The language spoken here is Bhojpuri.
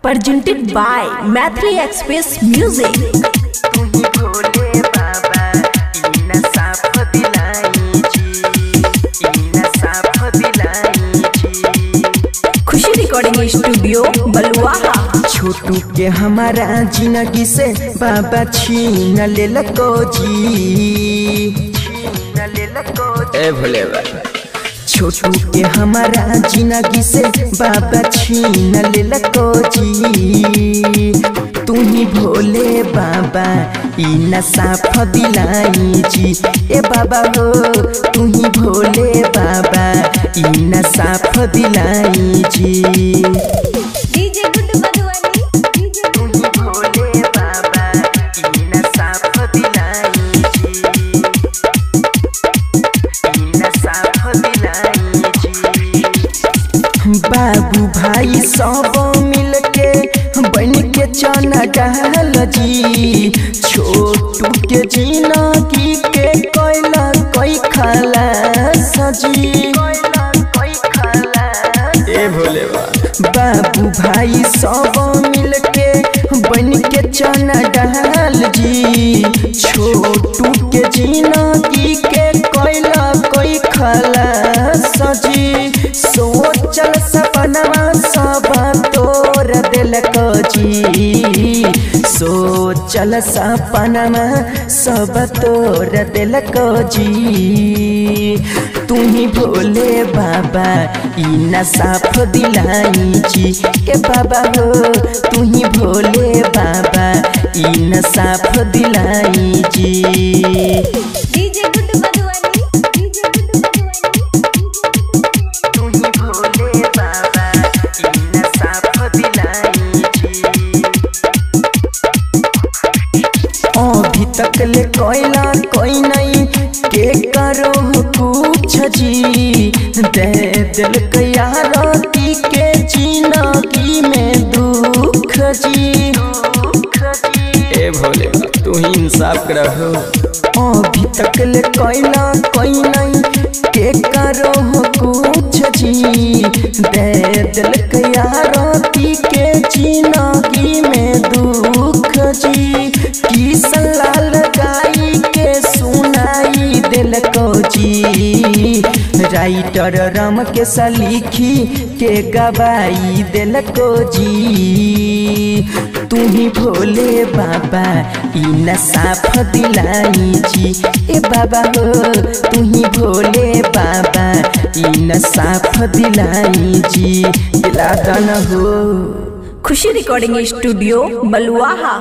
presented by Mathri Express Music। Khushi recording studio Baluaha. Chhotu के हमारा जिंदगी से बाबा छीन लेलको जी, ए भोले बाबा। छोटू के हमारा जिंदगी से बाबा छीन लेलको जी, तू ही भोले बाबा ई नशा फदिलाई जी। ए बाबा हो तू ही भोले बाबा ई नशा फदिलाई जी। बाबू भाई सब मिलके बन के चना डाल जी, छोटू के जिंदगी के कोयला कोई खाला सजी। ए भोले बाबू भाई सब मिलके बन के चना डाल जी, छोटू के जिंदगी के कोयला कोई खाला सजी। सोचल सपनवा सब तोड़ दिलको जी, सोचल सपनवा सब तोड़ दिलको जी, तू ही भोले बाबा ई नशा फदिलाई जी। ए बाबा हो तू ही भोले बाबा ई नशा फदिलाई जी। अभी तक ले कोयला कोई नहीं के करो कुछ जी, दे दिल यारती के जिंदगी में दुख जी। ए भोले तू ही इंसाफ करो। अभी तक ले कोयला कोई नहीं के करो कुछ जी, दे दिल यारती के जिंदगी में दुख जी। किसलाल गाई के सुनाई दिलको जी, राइटर राम के सलीखी के गवाई दिलको जी, तू ही भोले बाबा ई नशा फदिलाई जी। ए बाबा हो तू ही भोले बाबा ई नशा फदिलाई जी, दिला दन हो। खुशी रिकॉर्डिंग स्टूडियो बलुआहा।